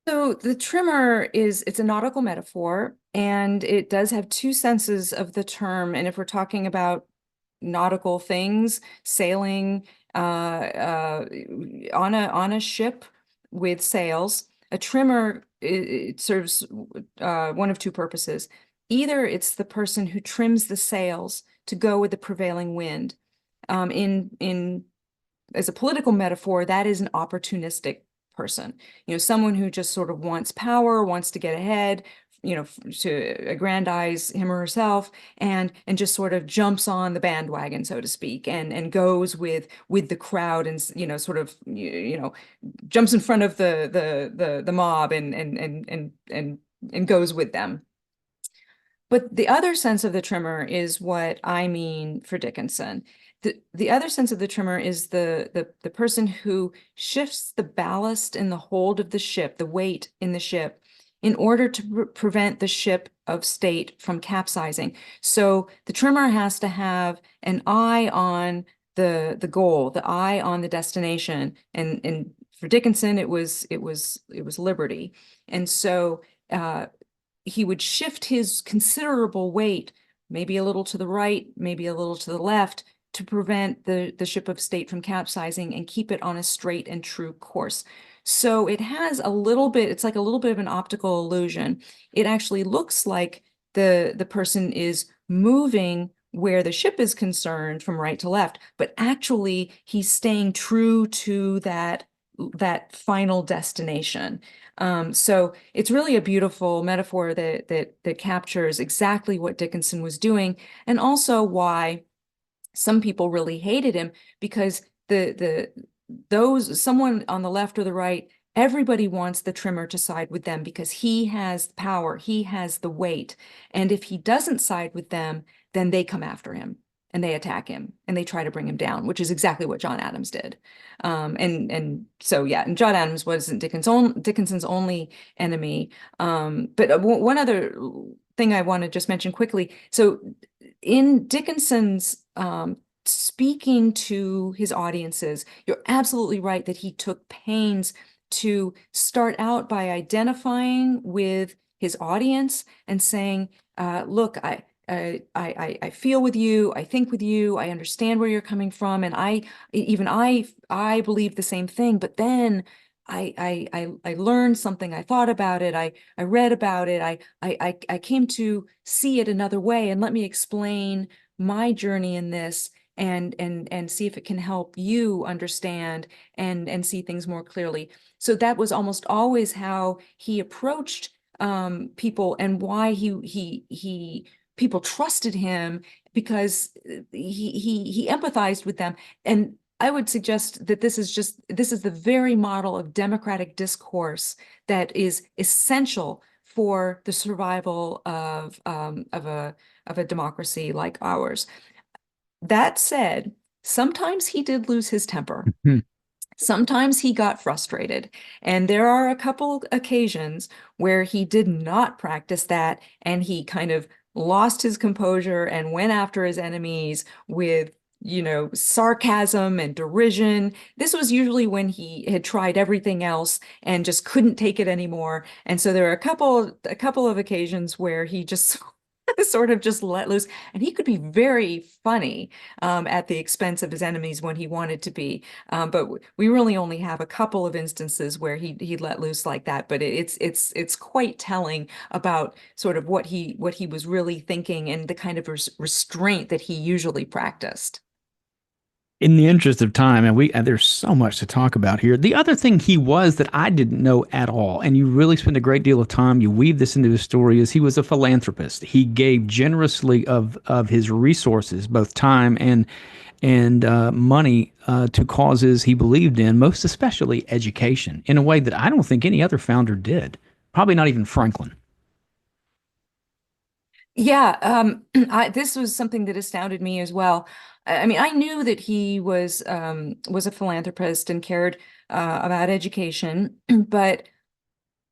So the trimmer it's a nautical metaphor, and it does have two senses of the term. And if we're talking about nautical things, sailing on a ship with sails, a trimmer, it serves one of two purposes. Either it's the person who trims the sails to go with the prevailing wind. In as a political metaphor, that is an opportunistic person, someone who just sort of wants power, wants to get ahead, to aggrandize him or herself, and just sort of jumps on the bandwagon, so to speak, and goes with the crowd, and sort of jumps in front of the mob and goes with them. But the other sense of the trimmer is what I mean for Dickinson. The other sense of the trimmer is the person who shifts the ballast in the hold of the ship, the weight in the ship, in order to prevent the ship of state from capsizing. So the trimmer has to have an eye on the goal, the eye on the destination. And for Dickinson, it was liberty. And so he would shift his considerable weight, maybe a little to the right, maybe a little to the left, to prevent the ship of state from capsizing and keep it on a straight and true course. So it has a little bit, it's like a little bit of an optical illusion. It actually looks like the person is moving where the ship is concerned from right to left, but actually he's staying true to that final destination. So it's really a beautiful metaphor that captures exactly what Dickinson was doing, and also why some people really hated him, because the someone on the left or the right, everybody wants the trimmer to side with them because he has power, he has the weight. And if he doesn't side with them, then they come after him and they attack him and they try to bring him down, which is exactly what John Adams did. And so yeah, and John Adams wasn't Dickinson's only enemy. But one other thing I want to just mention quickly. So in Dickinson's speaking to his audiences, you're absolutely right that he took pains to start out by identifying with his audience and saying, look, I feel with you, I think with you, I understand where you're coming from, and I believe the same thing. But then I learned something, I thought about it, I read about it, I came to see it another way, and let me explain my journey in this and see if it can help you understand and see things more clearly. So that was almost always how he approached people, and why people trusted him, because he empathized with them. And I would suggest that this is the very model of democratic discourse that is essential for the survival of a democracy like ours. That said, sometimes he did lose his temper. Mhm. Sometimes he got frustrated, and there are a couple occasions where he did not practice that, and he kind of lost his composure and went after his enemies with, sarcasm and derision. This was usually when he had tried everything else and just couldn't take it anymore. And so there are a couple of occasions where he just sort of just let loose, and he could be very funny at the expense of his enemies when he wanted to be. But we really only have a couple of instances where he let loose like that. But it's quite telling about sort of what he was really thinking and the kind of restraint that he usually practiced. In the interest of time, and there's so much to talk about here. The other thing he was that I didn't know at all, and you really spend a great deal of time, you weave this into his story, is he was a philanthropist. He gave generously of his resources, both time and money, to causes he believed in, most especially education, in a way that I don't think any other founder did. Probably not even Franklin. Yeah, this was something that astounded me as well. I mean, I knew that he was a philanthropist and cared about education, but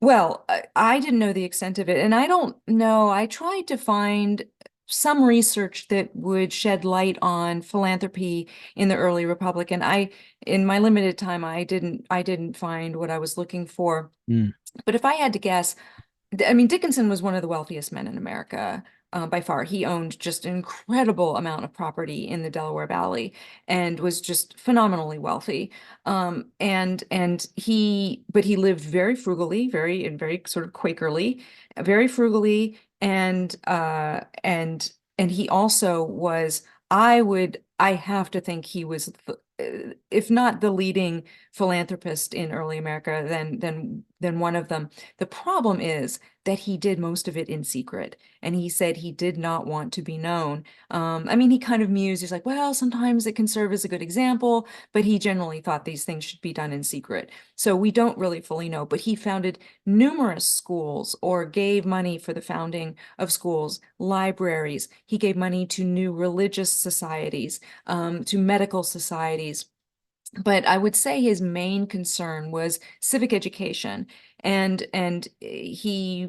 well, I didn't know the extent of it, and I don't know. I tried to find some research that would shed light on philanthropy in the early republic, and in my limited time, I didn't find what I was looking for. Mm. But if I had to guess, I mean, Dickinson was one of the wealthiest men in America, by far. He owned just an incredible amount of property in the Delaware Valley and was just phenomenally wealthy. But he lived very frugally, very sort of Quakerly, very frugally, and he also was. I have to think he was, if not the leading philanthropist in early America, then one of them. The problem is that he did most of it in secret, and he said he did not want to be known. I mean, he kind of mused. He's like, well, sometimes it can serve as a good example, but he generally thought these things should be done in secret. So we don't really fully know, but he founded numerous schools or gave money for the founding of schools, libraries. He gave money to new religious societies, to medical societies. But I would say his main concern was civic education, and he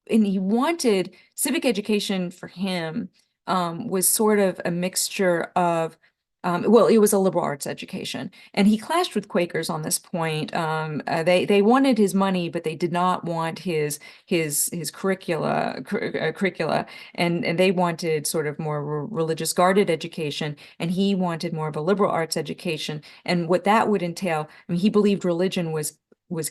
wanted civic education. For him, was sort of a mixture of, well, it was a liberal arts education, and he clashed with Quakers on this point. They wanted his money, but they did not want his curricula, and they wanted sort of more religious guarded education, and he wanted more of a liberal arts education. And what that would entail, I mean, he believed religion was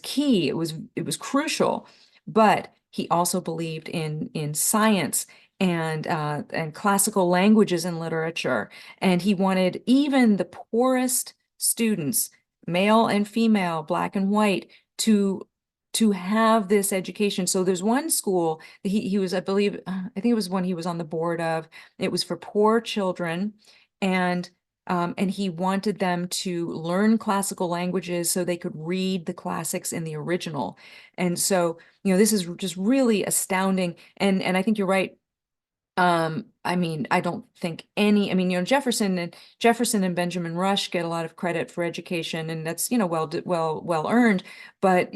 key. It was crucial, but he also believed in science and classical languages and literature. And he wanted even the poorest students, male and female, black and white, to have this education. So there's one school that he was, I believe, I think it was one he was on the board of. It was for poor children, and and he wanted them to learn classical languages so they could read the classics in the original. And so, this is just really astounding. And I think you're right. I mean, I don't think Jefferson and Benjamin Rush get a lot of credit for education, and that's, well earned. But,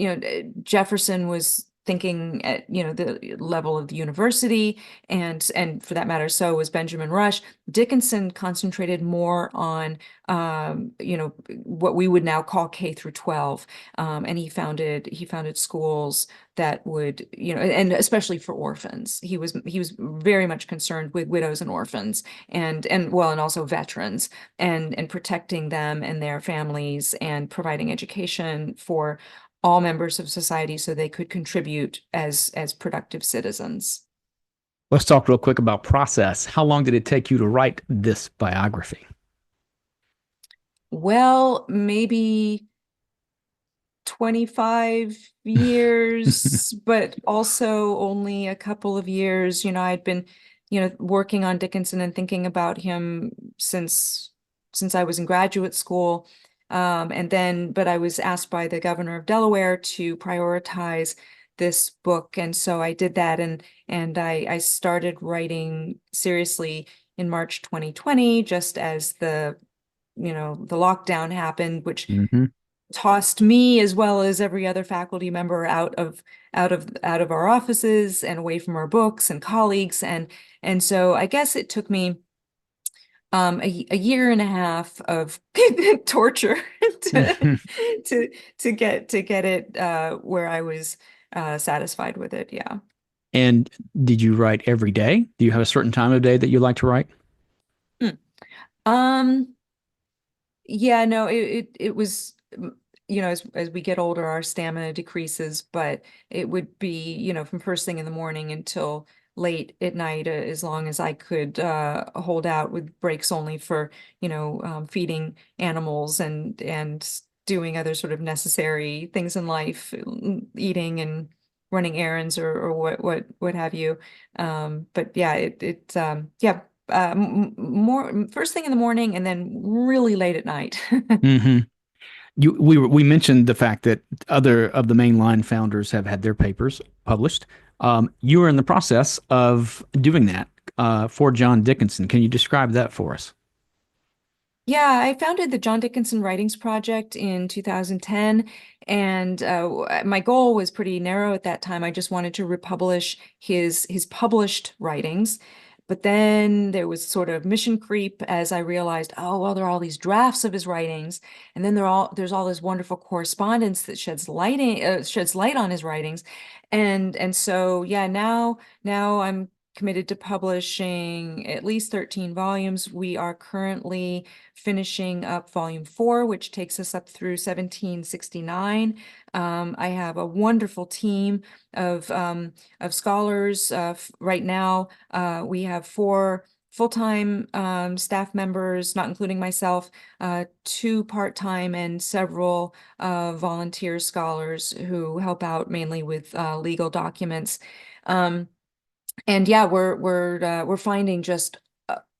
Jefferson was thinking at, the level of the university, and for that matter, so was Benjamin Rush. Dickinson concentrated more on, what we would now call K through 12. And he founded schools that would, and especially for orphans. He was very much concerned with widows and orphans, and also veterans, and protecting them and their families, and providing education for all members of society so they could contribute as productive citizens. Let's talk real quick about process. How long did it take you to write this biography? Well, maybe 25 years, but also only a couple of years. I'd been, working on Dickinson and thinking about him since I was in graduate school. But I was asked by the governor of Delaware to prioritize this book. And so I did that, and I started writing seriously in March 2020, just as the lockdown happened, which Hmm. tossed me as well as every other faculty member out of our offices and away from our books and colleagues. And so I guess it took me a year and a half of torture to to get it where I was satisfied with it. Yeah. And did you write every day? Do you have a certain time of day that you like to write? Hmm. Um, Yeah, no, it was, as we get older, our stamina decreases, but it would be, from first thing in the morning until late at night, as long as I could hold out, with breaks only for, feeding animals and doing other sort of necessary things in life, eating and running errands, or what have you. But yeah, yeah, more first thing in the morning, and then really late at night. Hmm. We mentioned the fact that other of the mainline founders have had their papers published. You are in the process of doing that for John Dickinson. Can you describe that for us? Yeah, I founded the John Dickinson Writings Project in 2010, and my goal was pretty narrow at that time. I just wanted to republish his published writings. But then there was sort of mission creep, as I realized, oh, well, there are all these drafts of his writings, and then there's all this wonderful correspondence that sheds light on his writings. And so, yeah, now I'm committed to publishing at least 13 volumes. We are currently finishing up volume 4, which takes us up through 1769. I have a wonderful team of scholars. Right now, we have 4 full-time staff members, not including myself, 2 part-time, and several volunteer scholars who help out mainly with legal documents. Um, and yeah, we're finding just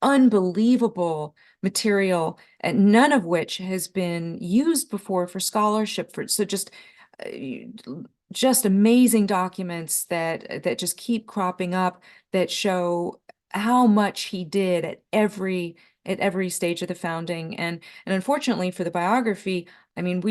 unbelievable material, and none of which has been used before for scholarship. So uh, just amazing documents that just keep cropping up, that show how much he did at every stage of the founding. And unfortunately for the biography, I mean,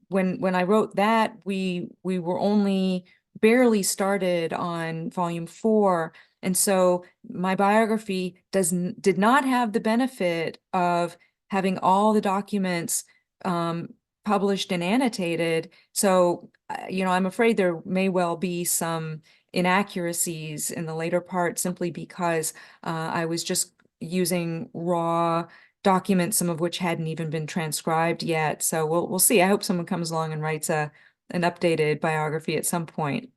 when I wrote that, we were only barely started on volume 4. And so my biography did not have the benefit of having all the documents um, published and annotated. So, I'm afraid there may well be some inaccuracies in the later part, simply because I was just using raw documents, some of which hadn't even been transcribed yet. So we'll see. I hope someone comes along and writes an updated biography at some point.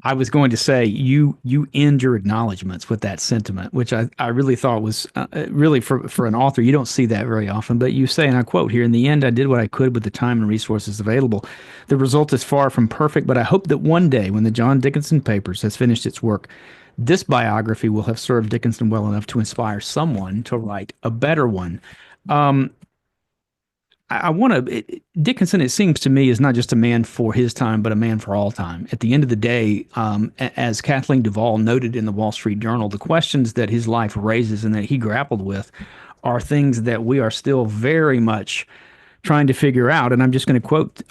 I was going to say you end your acknowledgments with that sentiment, which I really thought was really for an author, you don't see that very often. But you say, and I quote here: "In the end, I did what I could with the time and resources available. The result is far from perfect, but I hope that one day, when the John Dickinson Papers has finished its work, this biography will have served Dickinson well enough to inspire someone to write a better one. Um, I want to. Dickinson, it seems to me, is not just a man for his time, but a man for all time. At the end of the day, as Kathleen Duvall noted in the Wall Street Journal, the questions that his life raises and that he grappled with are things that we are still very much trying to figure out. And I'm just going to quote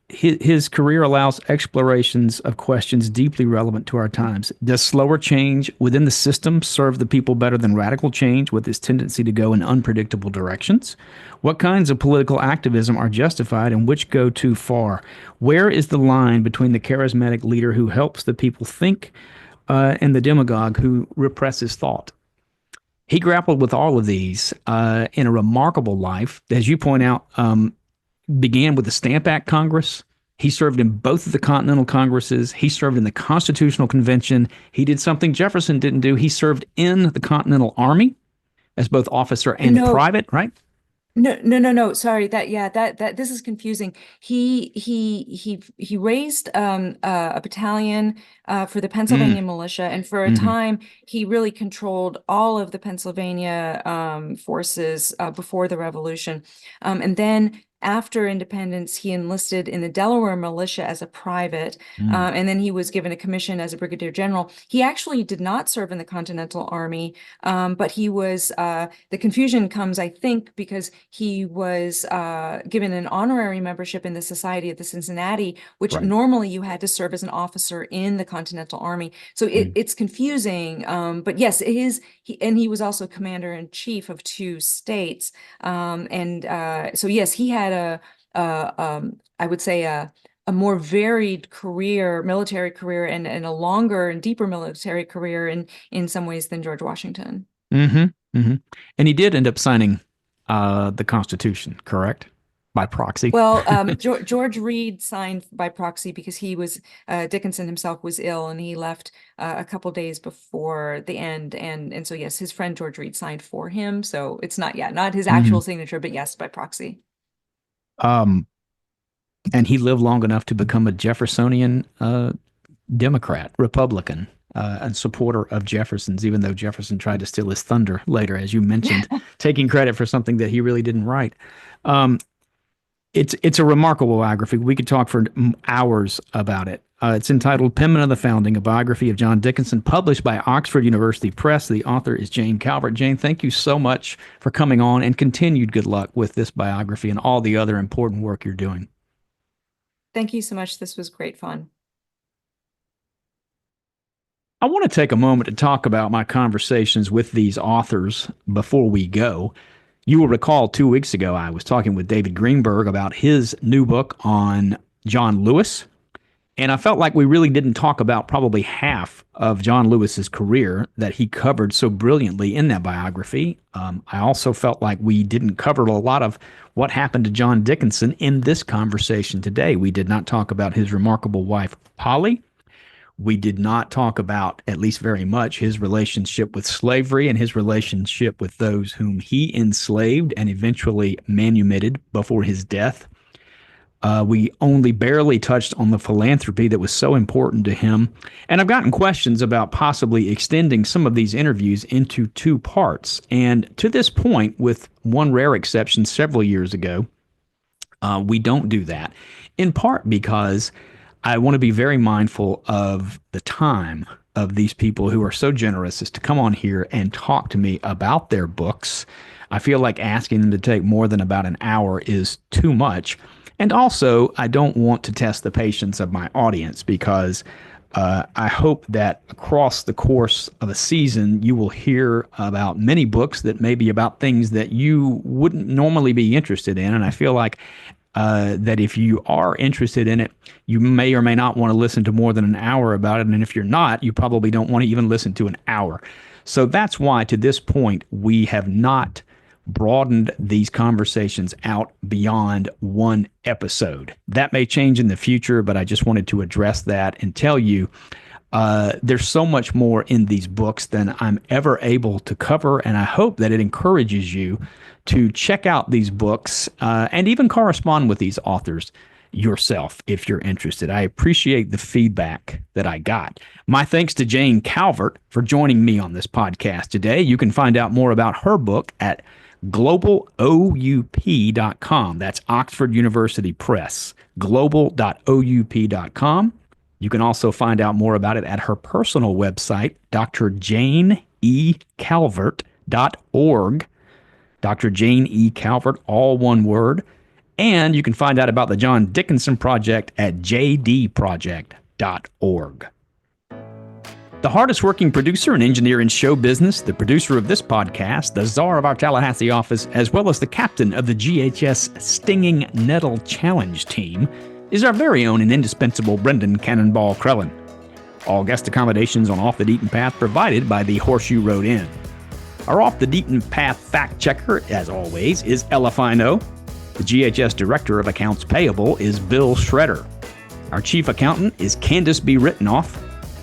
his career allows explorations of questions deeply relevant to our times. Does slower change within the system serve the people better than radical change with its tendency to go in unpredictable directions? What kinds of political activism are justified and which go too far? Where is the line between the charismatic leader who helps the people think and the demagogue who represses thought? He grappled with all of these in a remarkable life. As you point out, began with the Stamp Act Congress. He served in both of the Continental Congresses. He served in the Constitutional Convention. He did something Jefferson didn't do. He served in the Continental Army as both officer and No, private, right? no. Sorry, that this is confusing. He raised a battalion for the Mm, Pennsylvania militia, and for a hmm time he really controlled all of the Pennsylvania forces before the Revolution. And then after independence, he enlisted in the Delaware militia as a private, mm, and then he was given a commission as a brigadier general. He actually did not serve in the Continental Army, but he was. The confusion comes, I think, because he was given an honorary membership in the Society of the Cincinnati, which right. normally you had to serve as an officer in the Continental Army. So Mm, it's confusing. But yes, he was also commander in chief of two states. And so yes, he had I would say a more varied career, military career, and a longer and deeper military career in some ways than George Washington. hmm hmm And he did end up signing the Constitution, correct? By proxy. Well, George Reed signed by proxy because he was Dickinson himself was ill and he left a couple days before the end, and so yes, his friend George Reed signed for him. So it's not not his actual hmm signature, but yes, by proxy. Um, and he lived long enough to become a Jeffersonian Democrat, Republican, and supporter of Jefferson's, even though Jefferson tried to steal his thunder later, as you mentioned, taking credit for something that he really didn't write. Um, it's a remarkable biography. We could talk for hours about it. It's entitled Penman of the Founding, a biography of John Dickinson, published by Oxford University Press. The author is Jane Calvert. Jane, thank you so much for coming on, and continued good luck with this biography and all the other important work you're doing. Thank you so much. This was great fun. I want to take a moment to talk about my conversations with these authors before we go. You will recall 2 weeks ago, I was talking with David Greenberg about his new book on John Lewis. And I felt like we really didn't talk about probably half of John Lewis's career that he covered so brilliantly in that biography. I also felt like we didn't cover a lot of what happened to John Dickinson in this conversation today. We did not talk about his remarkable wife, Polly. We did not talk about, at least very much, his relationship with slavery and his relationship with those whom he enslaved and eventually manumitted before his death. We only barely touched on the philanthropy that was so important to him. And I've gotten questions about possibly extending some of these interviews into two parts. And to this point, with one rare exception several years ago, we don't do that, in part because I want to be very mindful of the time of these people who are so generous as to come on here and talk to me about their books. I feel like asking them to take more than about an hour is too much. And also, I don't want to test the patience of my audience because I hope that across the course of a season, you will hear about many books that may be about things that you wouldn't normally be interested in. And I feel like that if you are interested in it, you may or may not want to listen to more than an hour about it. And if you're not, you probably don't want to even listen to an hour. So that's why, to this point, we have not broadened these conversations out beyond one episode. That may change in the future, but I just wanted to address that and tell you there's so much more in these books than I'm ever able to cover. And I hope that it encourages you to check out these books and even correspond with these authors yourself if you're interested. I appreciate the feedback that I got. My thanks to Jane Calvert for joining me on this podcast today. You can find out more about her book at globaloup.com. That's Oxford University Press, global.oup.com. You can also find out more about it at her personal website, drjanecalvert.org. Dr. Jane E. Calvert, all one word. And you can find out about the John Dickinson Project at jdproject.org. The hardest working producer and engineer in show business, the producer of this podcast, the czar of our Tallahassee office, as well as the captain of the GHS Stinging Nettle Challenge team, is our very own and indispensable Brendan Cannonball Crellin. All guest accommodations on Off the Beaten Path provided by the Horseshoe Road Inn. Our Off the Beaten Path fact checker, as always, is Ella Fino. The GHS Director of Accounts Payable is Bill Schroeder. Our Chief Accountant is Candace B. Rittenoff.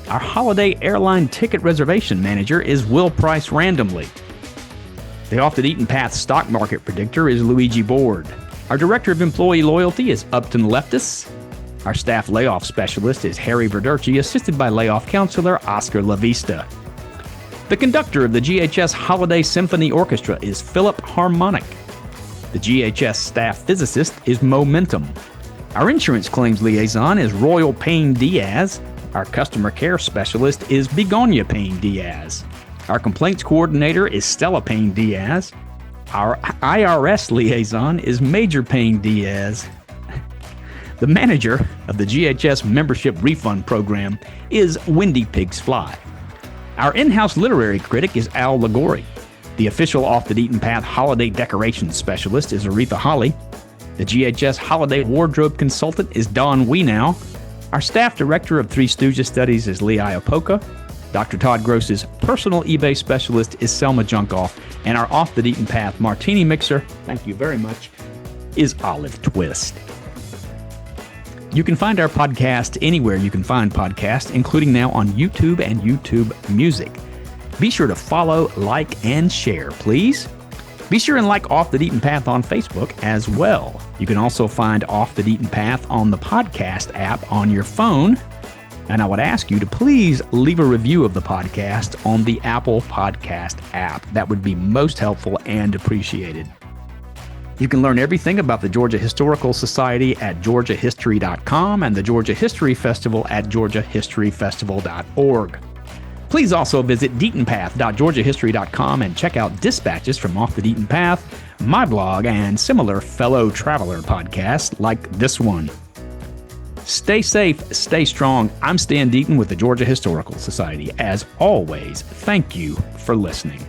Our Holiday Airline Ticket Reservation Manager is Will Price Randomly. The Off the Beaten Path Stock Market Predictor is Luigi Board. Our Director of Employee Loyalty is Upton Leftis. Our Staff Layoff Specialist is Harry Verderci, assisted by Layoff Counselor Oscar LaVista. The conductor of the GHS Holiday Symphony Orchestra is Philip Harmonic. The GHS staff physicist is Momentum. Our insurance claims liaison is Royal Payne Diaz. Our customer care specialist is Begonia Payne Diaz. Our complaints coordinator is Stella Payne Diaz. Our IRS liaison is Major Payne Diaz. The manager of the GHS membership refund program is Wendy Pigs Fly. Our in-house literary critic is Al Ligori. The official Off the Beaten Path holiday decorations specialist is Aretha Holly. The GHS holiday wardrobe consultant is Don Wienow. Our staff director of Three Stooges Studies is Lee Iapolka. Dr. Todd Gross's personal eBay specialist is Selma Junkoff. And our Off the Beaten Path martini mixer, thank you very much, is Olive Twist. You can find our podcast anywhere you can find podcasts, including now on YouTube and YouTube Music. Be sure to follow, like, and share, please. Be sure and like Off the Beaten Path on Facebook as well. You can also find Off the Beaten Path on the podcast app on your phone. And I would ask you to please leave a review of the podcast on the Apple Podcast app. That would be most helpful and appreciated. You can learn everything about the Georgia Historical Society at georgiahistory.com and the Georgia History Festival at georgiahistoryfestival.org. Please also visit deatonpath.georgiahistory.com and check out dispatches from Off the Beaten Path, my blog, and similar fellow traveler podcasts like this one. Stay safe, stay strong. I'm Stan Deaton with the Georgia Historical Society. As always, thank you for listening.